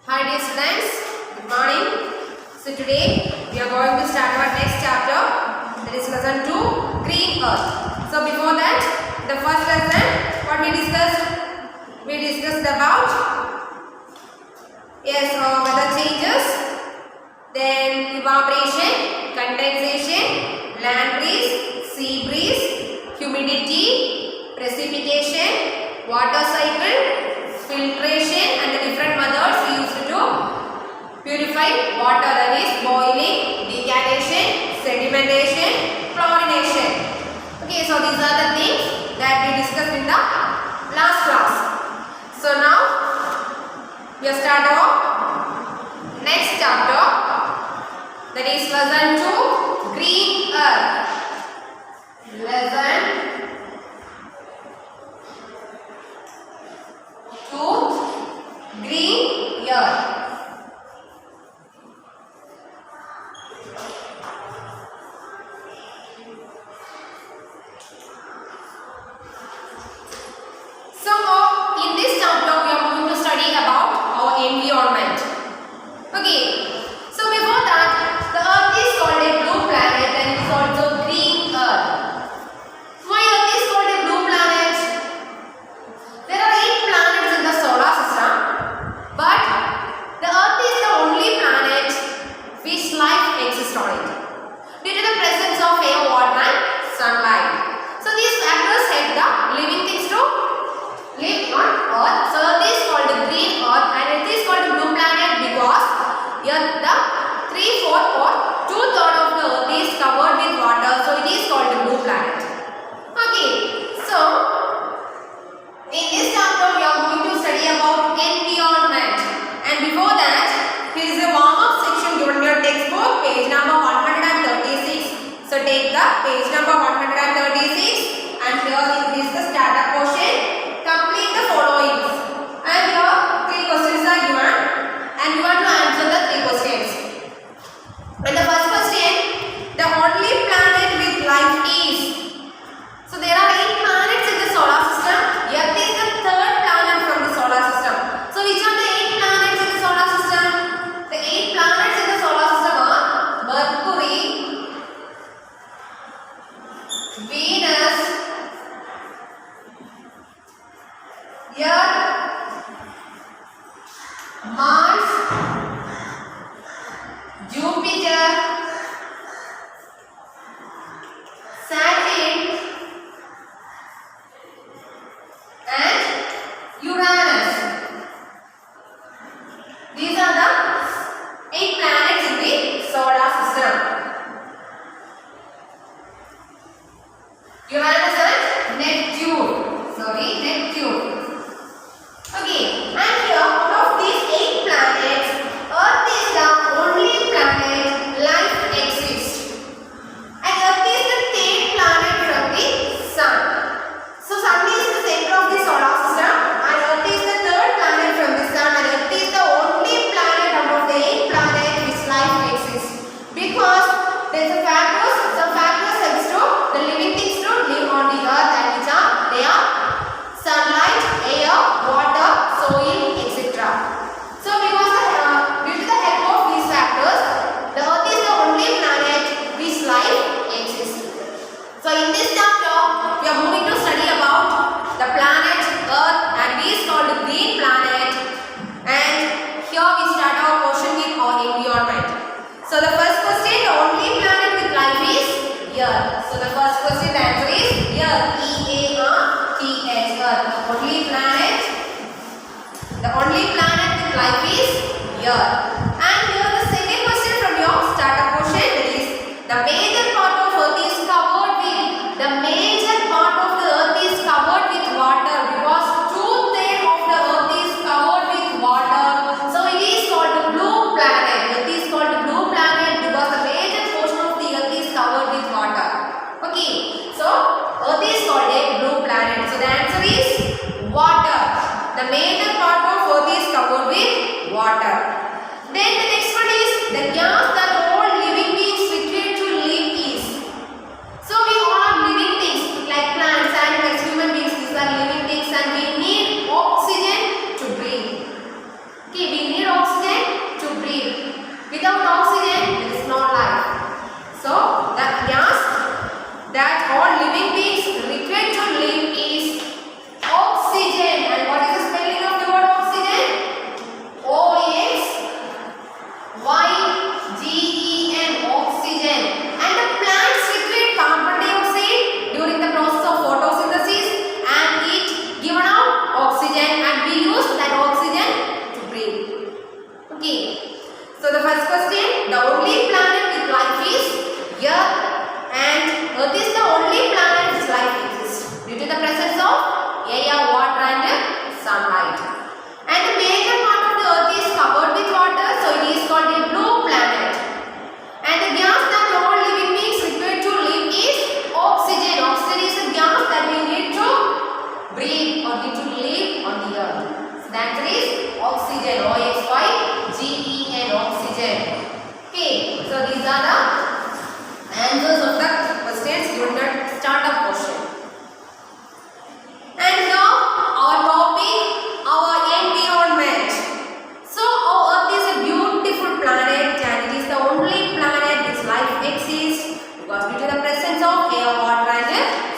Hi dear students, good morning. So today we are going to start our next chapter, that is lesson 2, Green Earth. So before that, the first lesson, what we discussed? We discussed about weather changes, then evaporation, condensation, land breeze, sea breeze, humidity, precipitation, water cycle, filtration, and the different methods we used to purify water, that is boiling, decantation, sedimentation, chlorination. Okay, so these are the things that we discussed in the last class. So now we start our next chapter, that is lesson 2, Green Earth. Lesson 2, Green Earth. So in this chapter we are going to study about our environment. Okay. So before that, the Earth is called a blue planet and it is also green Earth. Why Earth is called a blue planet? There are 8 planets in the solar system, but the Earth is the only planet which life exists on it, due to the presence of air, water and sunlight. So these factors help the living things to live on Earth. So Earth is called the green Earth and it is called the blue planet because here the 3/4 or 2/3 of the Earth is covered with water. So it is called the blue planet. Okay. So in this chapter we are going to study about environment. And before that, here is a warm-up section given in your textbook, page number 136. So take the page number 136 and here is the starter portion. Complete the following. And here 3 questions are given and you have to answer the 3 questions. And the first question, the only planet with life is. So there are 8 planets in the solar system. Earth is the 3rd planet from the solar system. So which are the 8 planets in the solar system? The 8 planets in the solar system are Mercury, Venus, Earth, Mars, Jupiter, Saturn and Uranus. These are the 8 planets in the solar system. Uranus and Neptune. Okay, and here out of these 8 planets, Earth is the only planet life exists. And Earth is the 3rd planet from the Sun. So Sun is the center of the solar system and Earth is the 3rd planet from the Sun, and Earth is the only planet out of the 8 planets which life exists. Because there are some factors helps to the living things to live on the Earth, and which are they are sunlight, air, water, soil, etc. So because due to the help of these factors, the Earth is the only planet which life exists. So in this chapter, we are moving to study about the planet Earth, and it is called the green planet. And here we start our portion with our environment. So the first question, the only planet with life is Earth. So the first question, the answer is Earth. E-A-R-T-H, Earth. The only planet with life is Earth. And here the second question from your starter portion, that is the major part of Earth is covered with. The major part of the Earth is covered with water because 2/3 of the Earth is covered with water. So it is called the blue planet. Earth is called the blue planet because the major portion of the Earth is covered with water. Okay, so Earth is called a blue planet. So the answer is water. The major part of Earth is covered with water. Then Without oxygen, there is no life. So, the gas that all living beings require to live is oxygen. And what is the spelling of the word oxygen? O-X-Y-G-E-N, oxygen. And the plants require carbon dioxide during the process of photosynthesis, and it given out oxygen, and we use that oxygen to breathe. Okay. So the first question, the only planet with life is Earth, and Earth is the only planet which life exists due to the presence of air, water and sunlight. And the major part of the Earth is covered with water, so it is called a blue planet. And the gas that all living beings require to live is oxygen. Oxygen is a gas that we need to breathe or need to live on the Earth. So the answer is oxygen. O-X-Y-G-E-N, oxygen. Okay, so these are the answers of the questions given at start of question. And now our topic, our environment. So our Earth is a beautiful planet, and it is the only planet which life exists because due to the presence of air, water and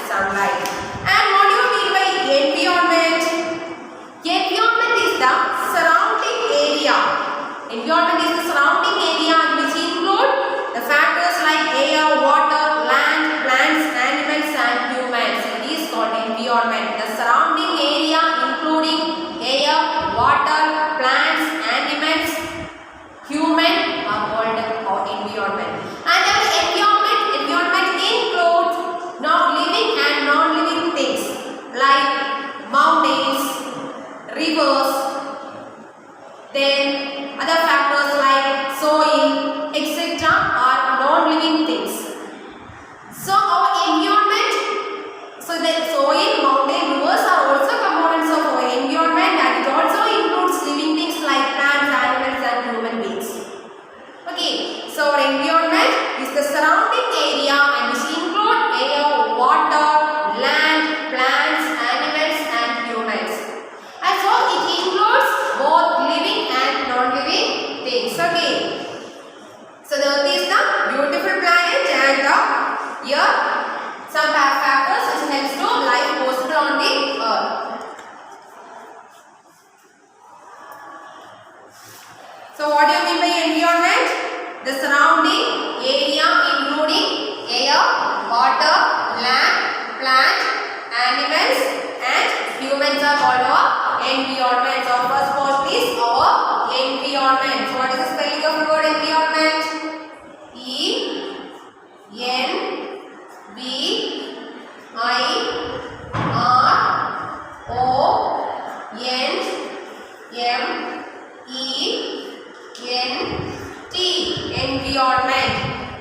sunlight. And what do you mean by environment? Environment is the surrounding area. Environment is the surrounding area which include the factors like air, water, land, plants, animals and humans. It is called environment. The surrounding area including air, water, plants, animals, human are called our environment. And our environment includes living and non-living things like mountains, rivers, then other factors like soil, etc. are non-living things. So our environment, so the soil, mountain, rivers are also components of our environment, and it also includes living things like plants, animals and human beings. Okay, so our environment is the surrounding area and which include air, water, land, plants, animals and humans. And so it includes both living and non-living things. Okay. So the Earth is the beautiful planet, and here some factors which helps to life possible on the Earth. So what do you mean by environment? The surrounding area including air, water, land, plant, animals and humans are called our environment. So first part is our environment. So what is the spelling of the word environment? E-N-V-I-R-O-N-M-E-N-T. Environment.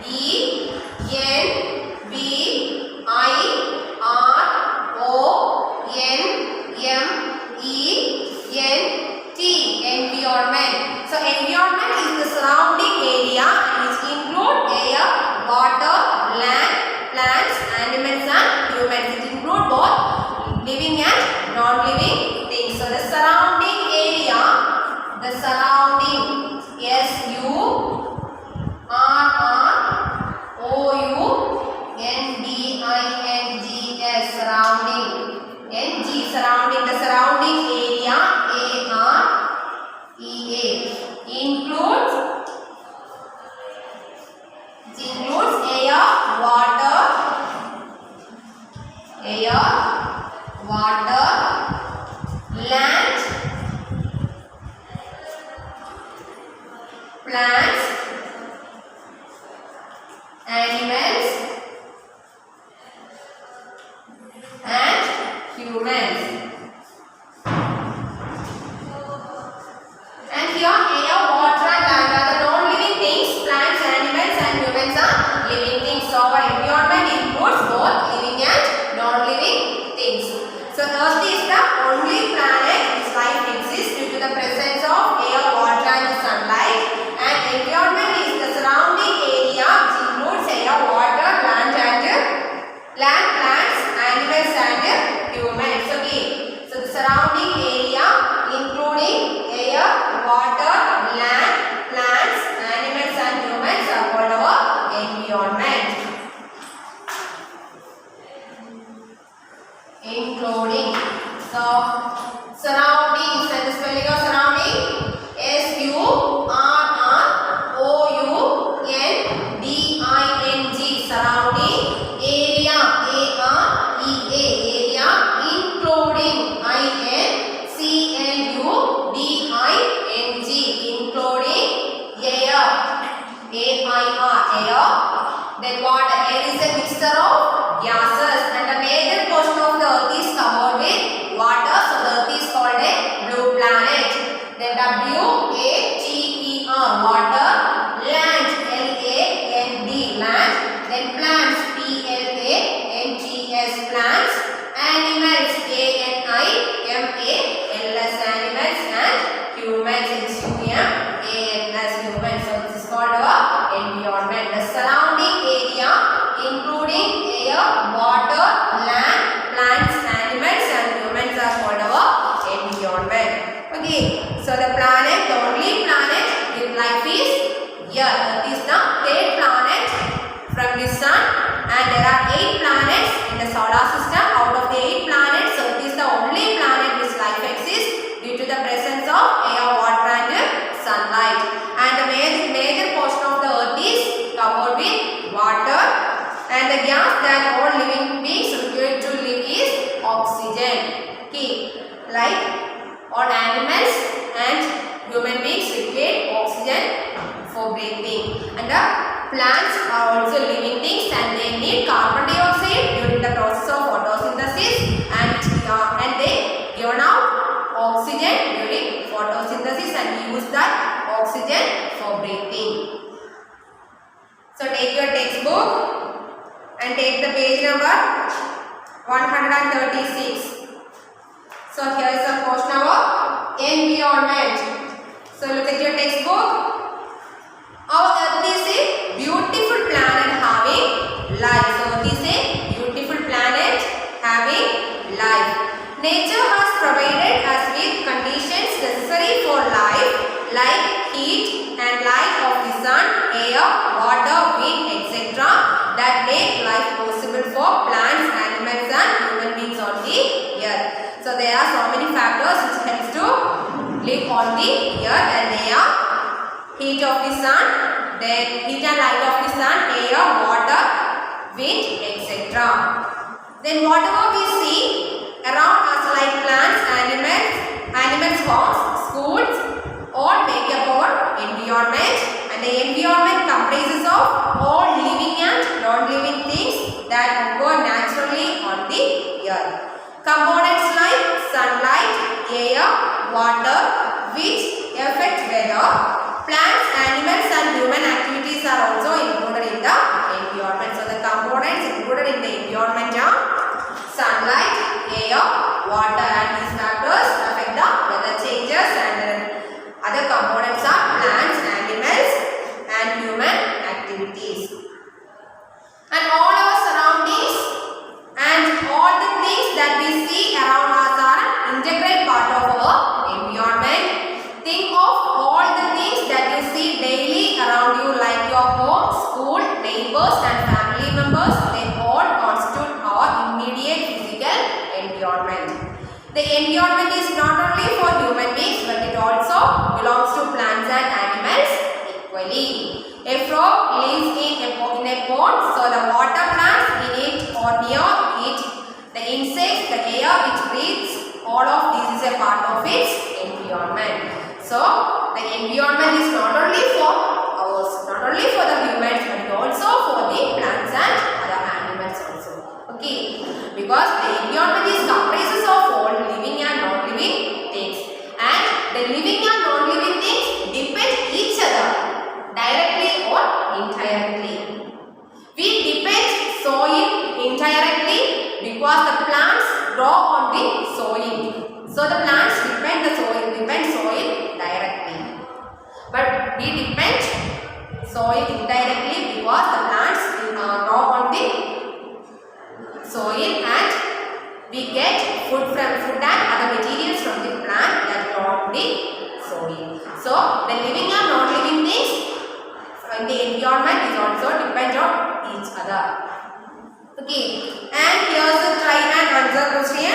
E-N-V-I-R-O-N-M-E-N-T. Environment. So environment is the surrounding area which include air, water, land, plants, animals and humans. It include both living and non-living things. So the surrounding area, the surrounding, S-U-R-R-O-U-N-D-I-N-G-S, surrounding, N-G, surrounding, the surrounding area, A-R-E-A, includes air, water, land, plants, animals and humans. And here air, water and land are the non-living things. Plants, animals and humans are living things. So our environment includes both living and non-living things. So Earth is the only planet which life exists due to the presence of air, water and sunlight. And environment air. Then what? Air is a mixture of gases and the major portion of the earth is covered with water. So the earth is called a blue planet. Then W-A-T-E-R, water. Land, L-A-N-D, land. Then plants, P-L-A-N-T-S, plants. Animals, A-N-I-M-A-L-S, animals. And humans, H-U-M-A-N-S, humans. So this is called our environment. The surrounding area including air, water, land, plants, animals and humans are called our environment. Okay, so the planet, the only planet with life is here. Earth is the third planet from the sun and there are 8 planets in the solar system. Out of the 8 planets, Earth is the only planet which life exists due to the presence of air, water and sunlight. And the major portion of the earth is covered with water and the gas that all living beings require to live is oxygen. Okay, like all animals and human beings require oxygen for breathing. And the plants are also living things and they need carbon dioxide during the process of photosynthesis and they given out oxygen during photosynthesis and use that oxygen for breathing. So take your textbook and take the page number 136. So here is a portion of environment. So look at your textbook. Our earth is a beautiful planet having life. So earth is a beautiful planet having life. Nature has provided us with conditions necessary for life like heat and light of the sun, air, water, wind, etc. that make life possible for plants, animals and human beings on the earth. So there are so many factors which helps to live on the earth and they are heat of the sun, then heat and light of the sun, air, water, wind, etc. Then whatever we see around us like plants, animals, homes, schools, all make up our environment and the environment comprises of all living and non-living things that occur naturally on the earth. Components like sunlight, air, water which affect weather, plants, animals and human activities are also included in the environment. So the components included in the environment are sunlight, air, water and these factors affect the weather changes and other components are plants, animals and human activities. And all our surroundings and all the things that we see around us are an integral part of our environment. Think of all the things that you see daily around you like your home, school, neighbors and family members. They all constitute our immediate physical environment. The environment is not only for human beings but it also belongs to plants and animals equally. A frog lives in a pond, so the water plants in it or near it, the insects, the air which breathes, all of this is a part of its environment. So the environment is not only for ours, not only for the humans but also for the plants and other animals also. Okay, because the environment is comprises of all living and non-living things and the living and non-living things depend each other directly or indirectly. We depend soil indirectly because the plants grow on the soil. So the plants depend soil directly. But we depend soil indirectly because the plants grow on the soil and we get food and other materials from the plant that grow on the soil. So the living and non-living things in the environment is also depend on each other. Okay, and here's the try and answer question.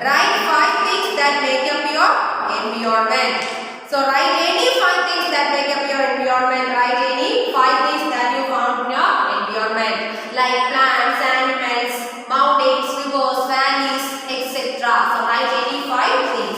Write 5 things that make up your environment. So write any 5 things that make up your environment. Write any 5 things that you found in your environment like plants, animals, mountains, rivers, valleys, etc. So write any 5 things.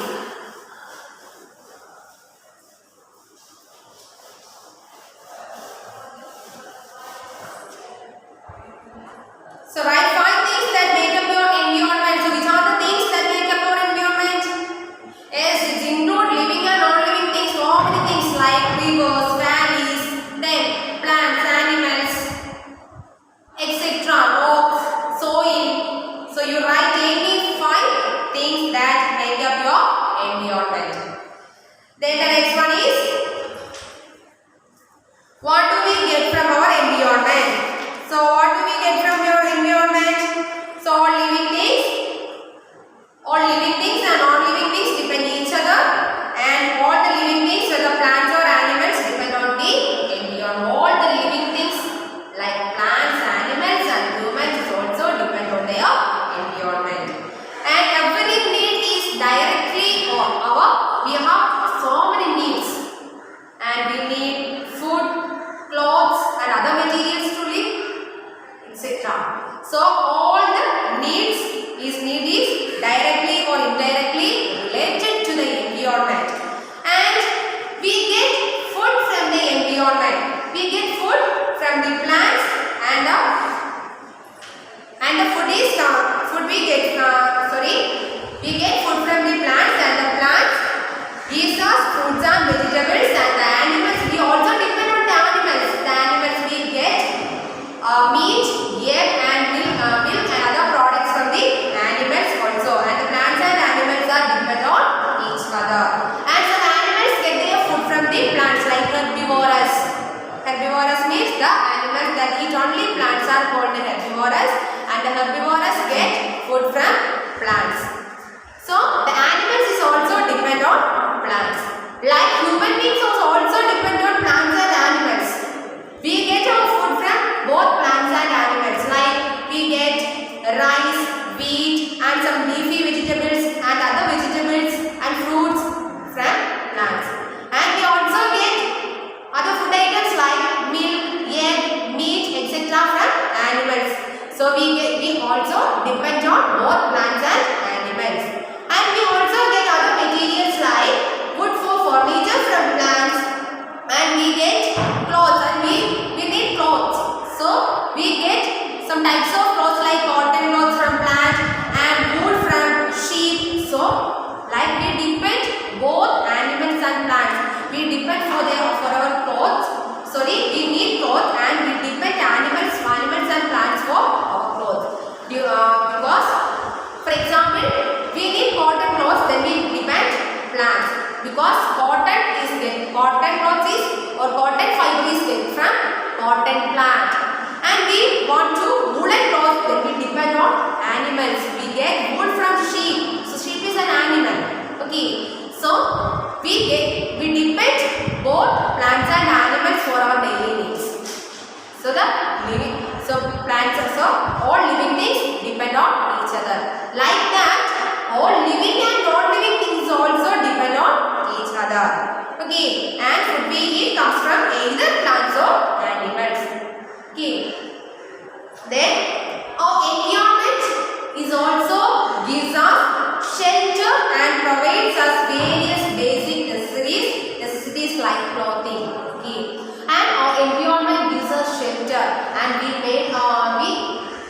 and the food is food we get we get food from the plants, and the plants gives us fruits and vegetables, and the animals we also depend on the animals. The animals we get meat, egg and milk and other products from the animals also, and the plants and animals are depend on each other. And some animals get their food from the plants, like herbivorous. Herbivorous means the animals that eat only plants are called herbivorous, and the herbivorous get food from plants. So the animals is also depend on plants. Like human beings also depend on plants and animals. We get our food from both plants and animals. Like we get rice, wheat and some leafy vegetables and other vegetables and fruits from plants. And we also get other food items like milk, egg, meat, etc. from animals. So we also depend on both plants and animals. And we also get other materials like wood for furniture from plants, and we get clothes, and we need clothes. So we get some types of clothes like cotton clothes from plant and wool from sheep. So like we depend both animals and plants. We depend for our clothes. We need clothes, and we depend animals and plants for our clothes. Because for example, we need cotton clothes, then we depend plants, because cotton cloth is or cotton fiber is made from cotton plant. And we want to woolen cloth, then we depend on animals. We get wool from sheep, so sheep is an animal. Okay, so we depend both plants and animals for our daily needs. So plants also, all living things depend on each other. Like that, all living and non-living things also depend on each other. Okay, and food we eat comes from either plants or animals. Okay, then our environment is also gives us shelter and provides us various basic necessities like clothing. Okay, and our environment gives us shelter, and we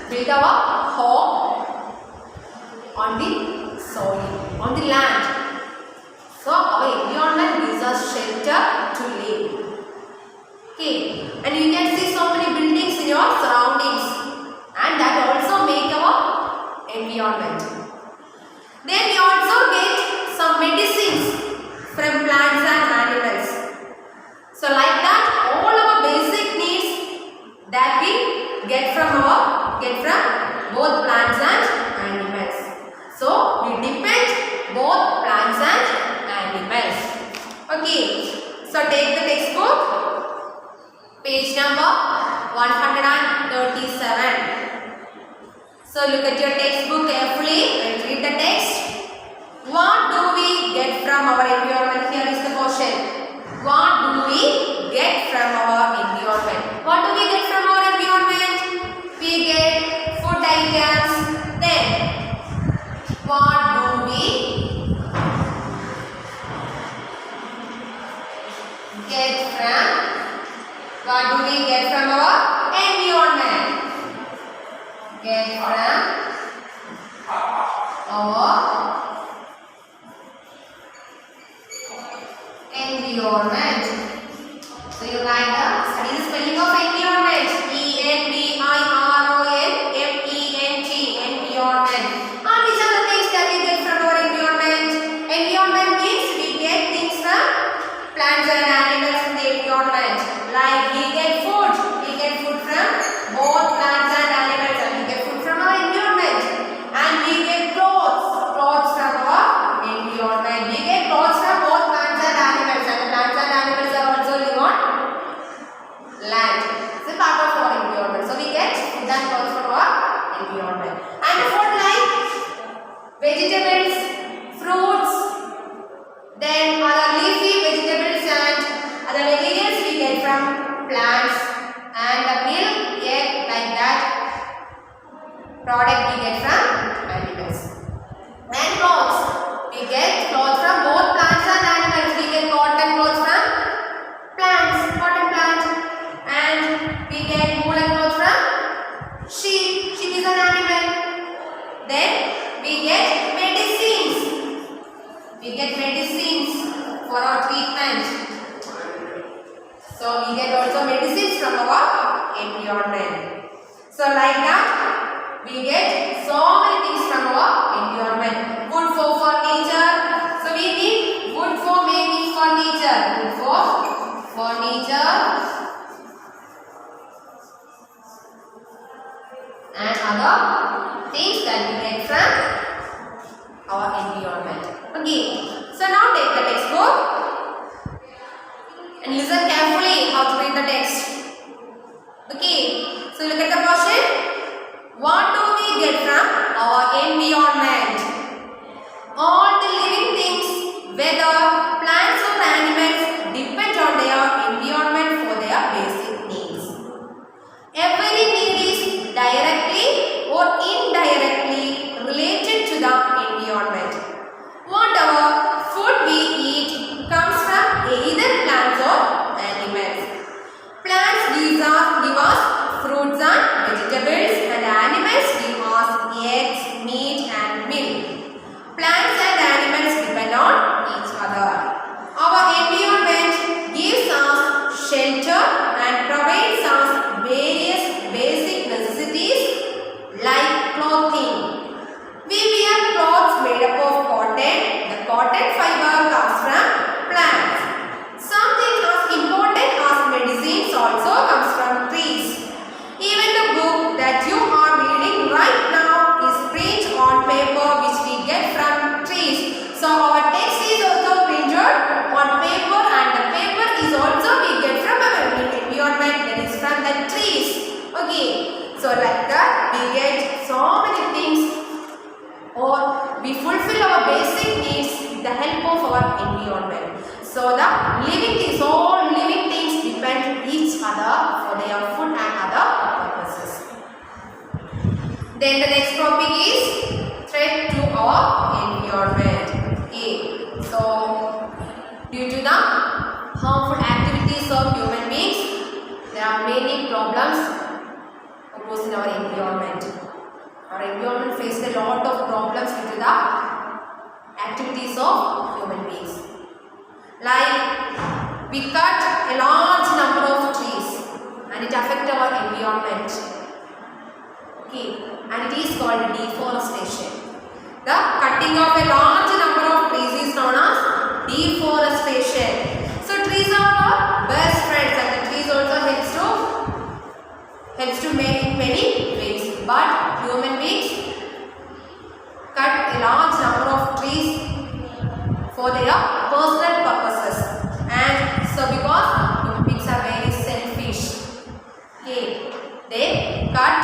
build our home on the soil, on the land. So our environment gives us shelter to live. Okay, and you can see so many buildings in your surroundings, and that also make our environment. Then we also get some medicines from plants and animals. So like that, all our basic needs that we get from both plants and animals. So we depend both plants and animals. Okay, so take the textbook, page number 137. So look at your textbook carefully and read the text. What do we get from our environment? Here is the question. What do we get from our environment? What do we get from our environment? We get food items. Then what do we get from our environment? Get from our environment. So you like the study the spelling of environment. ENVIRONMENT. Environment. These are the things that we get from our environment. Environment means we get things from plants and animals in the environment. Like we get food. We get food from both plants and animals, and we get food from our environment. And we get clothes from our environment. We get clothes from both plants and animals, and the plants and animals are also live on land. It's a part of our environment. So we get food and clothes from our environment. And food like vegetables, fruits, then other leafy vegetables and other materials we get from plants, and the milk, egg, like that product we get from animals. And clothes, we get clothes from both plants and animals. We get cotton clothes from cotton plant, and we get woolen clothes from So we get also medicines from our environment. So like that, we get so many things from our environment. Wood for furniture. So we need wood for making furniture. Wood for furniture and other things that we get from our environment. Okay. So now take the textbook and listen carefully how to read the text. Okay. So look at the question. What do we get from our environment? All the living things, whether plants or animals, depend on their environment for their basic needs. Every need is directly or indirectly related to the environment. Whatever food we eat comes from either plants or animals. Plants give us fruits and vegetables, and animals give us eggs, meat and milk. Plants and animals depend on each other. Our environment gives us shelter and provides us various basic necessities like clothing. We wear clothes made up of cotton. The cotton fiber comes from plants. Something as important as medicines also comes from trees. Even the book that you are reading right now is printed on paper which we get from trees. So our text is also printed on paper, and the paper is also we get from our environment, that is from the trees. Okay. So like that we get so many things, or we fulfill our basic needs with the help of our environment. So the living things, all living things depend each other for their food and other purposes. Then the next topic is threat to our environment. Okay. So due to the harmful activities of human beings, there are many problems opposed in our environment. Our environment faces a lot of problems due to the activities of human beings. Like we cut a large number of trees and it affects our environment. Okay, and it is called deforestation. The cutting of a large number of trees is known as deforestation. So trees are our best friends, and the trees also helps to make many ways. But human beings cut a large number of trees for their personal purposes, and so because human beings are very selfish, okay, they cut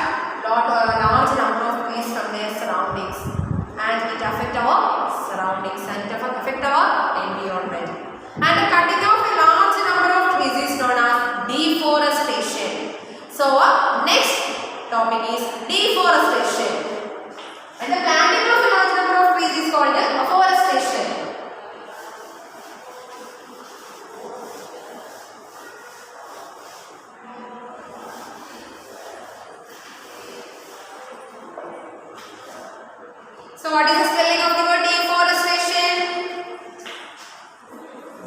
large number of trees from their surroundings, and it affects our surroundings and it affects our environment. And the cutting of a large number of trees is known as deforestation. So next topic is deforestation, and the planting of a large number of trees is called afforestation. So what is the spelling of the word deforestation?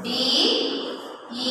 D E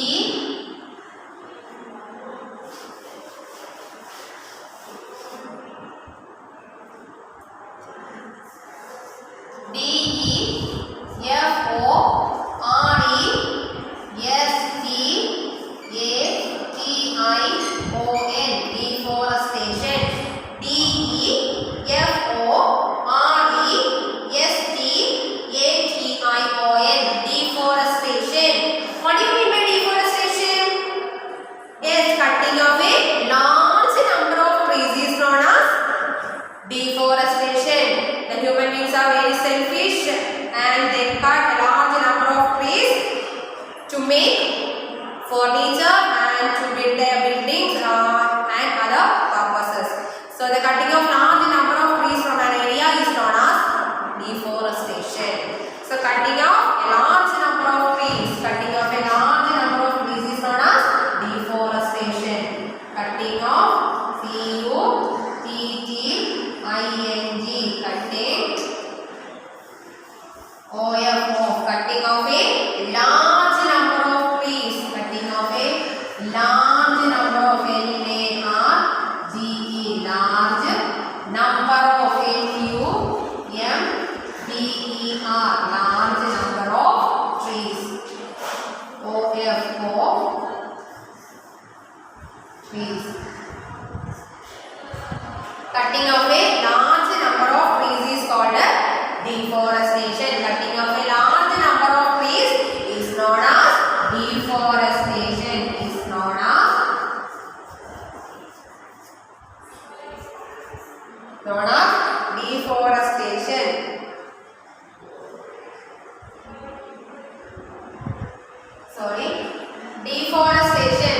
deforestation. The human beings are very selfish and they cut a large number of trees to make furniture and to build their buildings and other purposes. So the cutting of large number of trees from an area is known as deforestation. So cutting of a large number of trees, cutting of a large number of trees is known as deforestation. Cutting of C-U-T-T-I-N-G, cutting O-F-O, cutting of a large number of trees, cutting of a large number of LARGE, large number of NUMBER, large number of trees. OFO, trees. Cutting of a large number of trees is called deforestation. Cutting of a large number of trees is known as deforestation. Is known as deforestation. Sorry, deforestation.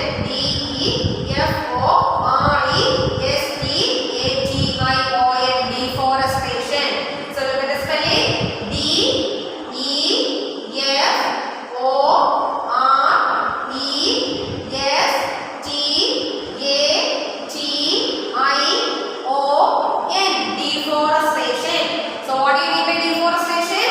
DEFORESTATION. Deforestation. So look at the spelling. Deforestation. So what do you mean by deforestation?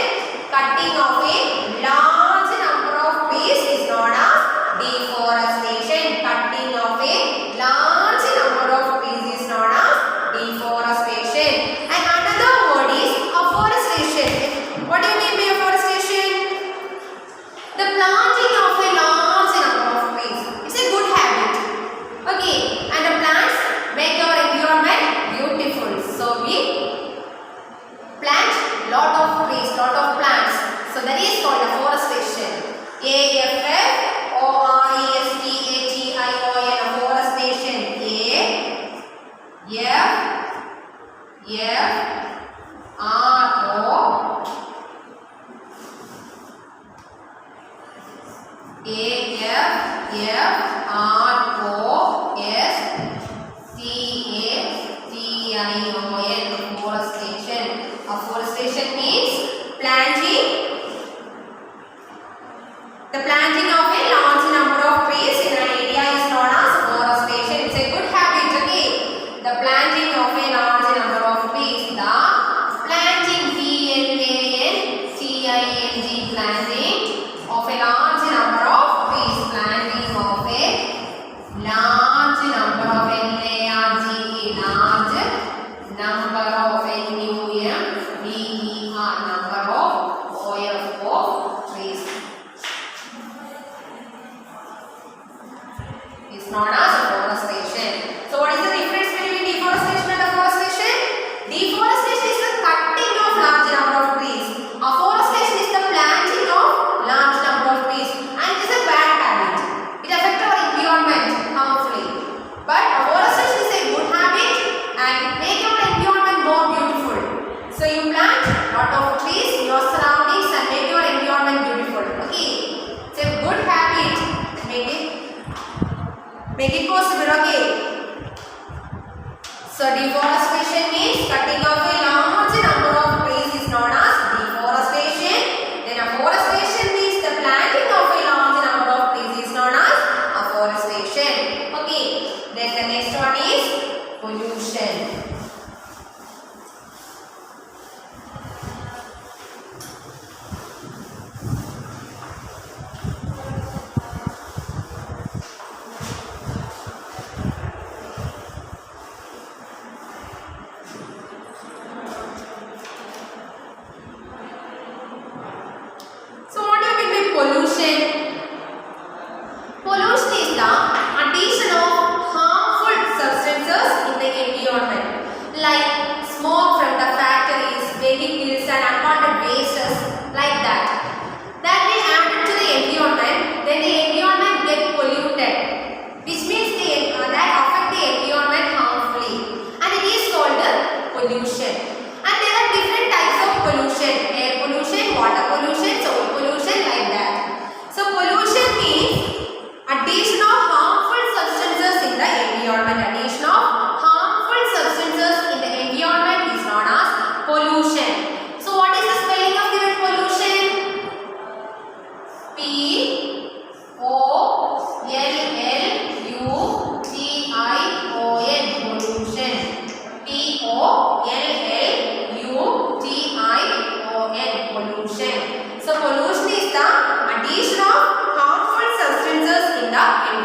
Cutting of a large number of trees is known as deforestation. Cutting of a large number of trees is known as deforestation. And another word is afforestation. What do you mean by afforestation? The planting of a large number of trees. It's a good habit. Okay, and the plants make our environment beautiful. So we plant lot of trees, lot of plants. So that is called afforestation. AFFORESTATION, afforestation. Afforestation. Afforestation means planting. The planting of a large number of trees in an area is known as afforestation. It's a good habit, okay? The planting of a large number of trees. The planting, PLANTING, planting of a large number of trees. Planting of a large number of LARGE, large number of NUMBER, number of OFO trees. Is known as afforestation. So what is the difference between deforestation and afforestation? Deforestation is the cutting of large number of trees. Afforestation is the planting of large number of trees, and it is a bad habit. It affects our environment harmfully. But afforestation is a good habit and make our environment more beautiful. So you plant lot of trees in your surroundings and make your environment beautiful. Okay, it's a good habit. Make it possible. Okay. So deforestation means cutting off a large number of trees is known as deforestation. Then afforestation means the planting of a large number of trees is known as afforestation. Okay. Then the next one is pollution. Pollution is the addition of harmful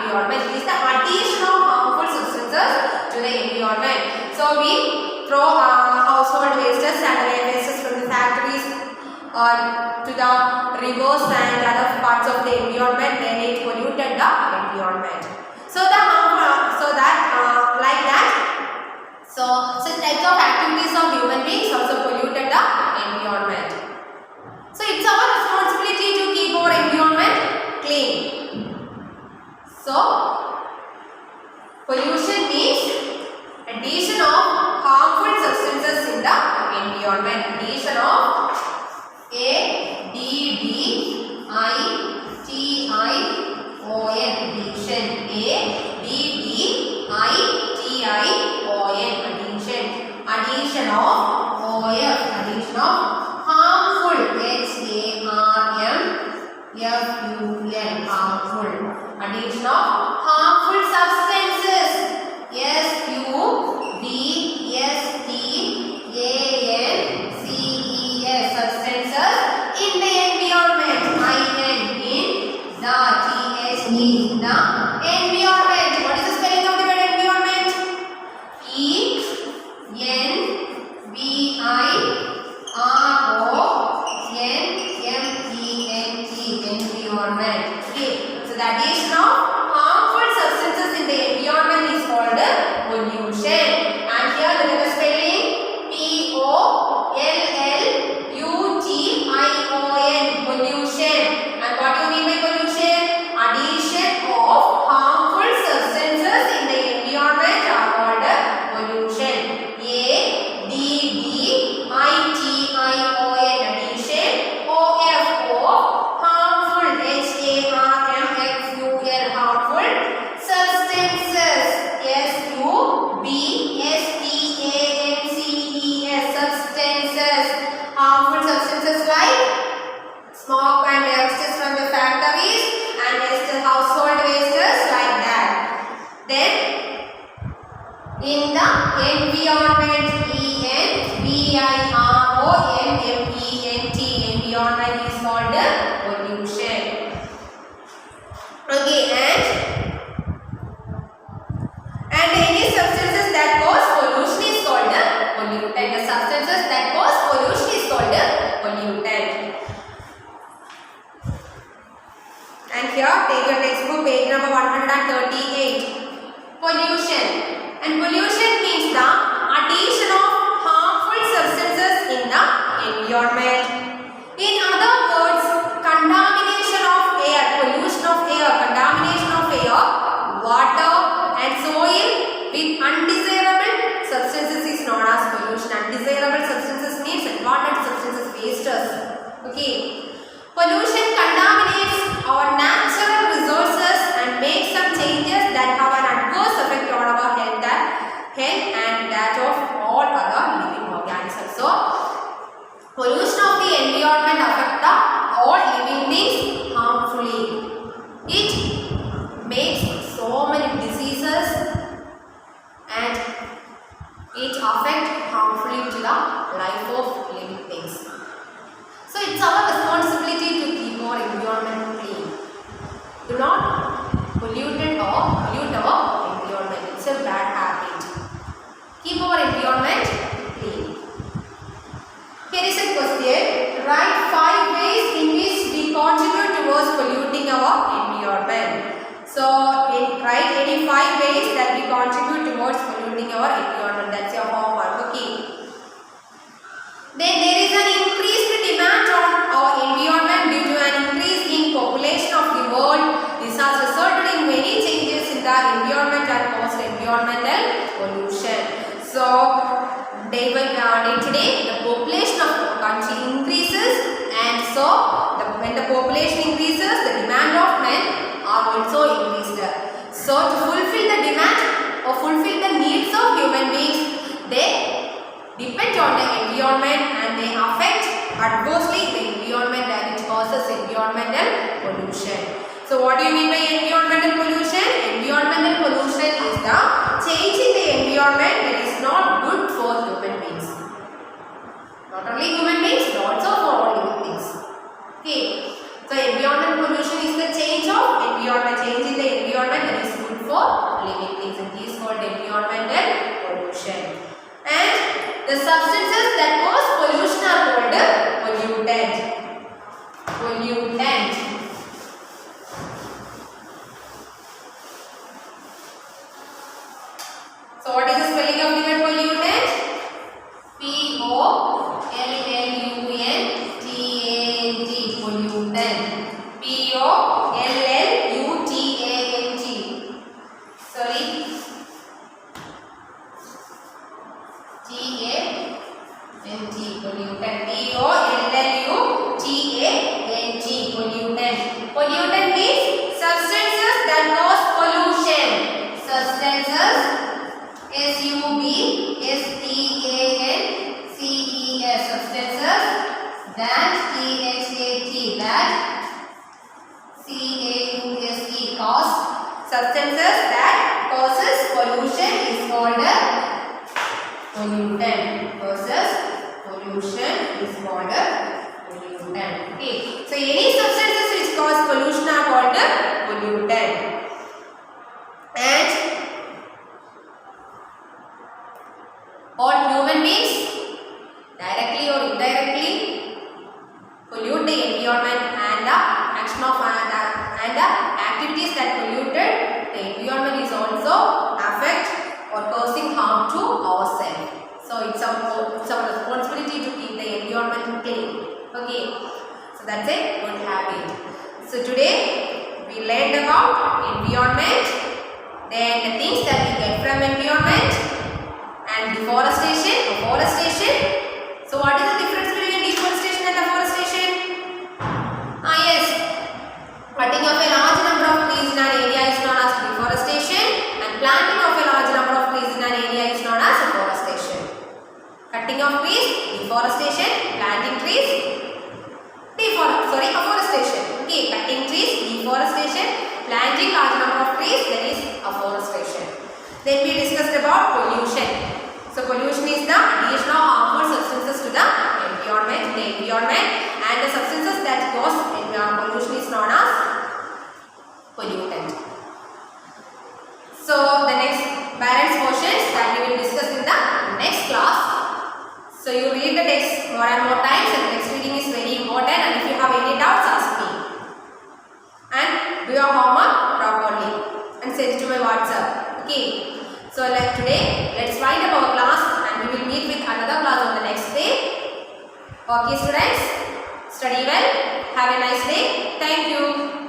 environment. It is the addition of harmful substances to the environment. So we throw household wastes and wastes from the factories to the rivers and other parts of the environment, then it polluted the environment. So such types of activities of human beings also polluted the environment. So it's our responsibility to keep our environment clean. So pollution means addition of harmful substances in the environment. Addition of addition of harmful, harmful, addition of harmful substances, substances in the environment, in the environment. What is the spelling of the word environment? Environment. Okay. So the addition of harmful substances in the environment is called pollution. And here look at the spelling pollution. Pollution. And what do you mean by pollution? Addition of harmful substances in the environment are called pollution. Addition. Harmful substances. Substances. Harmful substances like smoke and wastes from the factories and household wastes like that. Then in the environment, environment is called pollution. Okay, and any substances that cause pollution is called pollutant. The substances that cause pollution is called pollutant. And here take your textbook, page number 138. Pollution. And pollution means the addition of harmful substances in the environment. In other words, contamination of air, pollution of air, contamination of air, water and soil with undesirable substances is known as pollution. Undesirable substances means environmental substances, wastes. Okay. Pollution contaminates our natural resources and makes some changes that have an adverse effect on our health and that of all other living organisms. So, pollution of the environment affects all living things harmfully. It makes so many diseases and it affects harmfully to the life of living things. So it's our responsibility to keep our environment clean. Do not pollute our environment. It's a bad habit. Keep our environment clean. Here is a question. Write 5 ways in which we contribute towards polluting our environment. So write any 5 ways that we contribute towards polluting our environment. That's your homework. Okay. Then there is an increased demand on our environment due to an increase in population of the world. This has resulted in many changes in the environment and caused environmental pollution. So day by day the population of the country increases, and so when the population increases, the demand of men are also increased. So to fulfill the demand or fulfill the needs of human beings, they depend on the environment and they affect adversely the environment and it causes environmental pollution. So what do you mean by environmental pollution? Environmental pollution is the change in the environment that is not good for human beings. Not only human beings but also for all living things. Okay. So environmental pollution is the change in the environment that is for living things. It is called environmental pollution. And the substances that cause pollution are called pollutant. Pollutant. So what is the spelling of the word pollutant? Pollutant. Pollutant. Pollutant. Sorry. T-A-N-T. Pollutant. Pollutant. Pollutant. Pollutant means substances that cause pollution. Substances. S-U-B-S-T-A-N-C-E-S. Substances that T-H-A-T that C-A-U-S-E cause. Substances that causes pollution is called a pollutant. Causes pollution is called a pollutant. Okay. So any substances which cause pollution are called a pollutant. And all human beings directly or indirectly pollute the environment, and the action of and the activities that polluted the environment is also affect or causing harm to ourselves. So it's our responsibility to keep the environment clean. Okay, so that's a good habit. So today we learned about environment, then the things that we get from environment, and deforestation. So what is the difference between deforestation and afforestation? Yes, cutting of a large number of trees in an area is known as deforestation, and planting of a large number of trees in an area is known as afforestation. Cutting of trees, deforestation. Planting trees, afforestation. Okay, cutting trees, deforestation. Planting large number of trees, that is afforestation. Then we discussed about pollution. So pollution is the addition of harmful substances to the environment, and the substances that cause pollution is known as pollutant. So the next balance portions that we will discuss in the next class. So you read the text more and more times, and text reading is very important, and if you have any doubts, ask me. And do your homework properly and send it to my WhatsApp. Okay. So like today, let's wind up our class, and we will meet with another class on the next day. Okay students, study well, have a nice day. Thank you.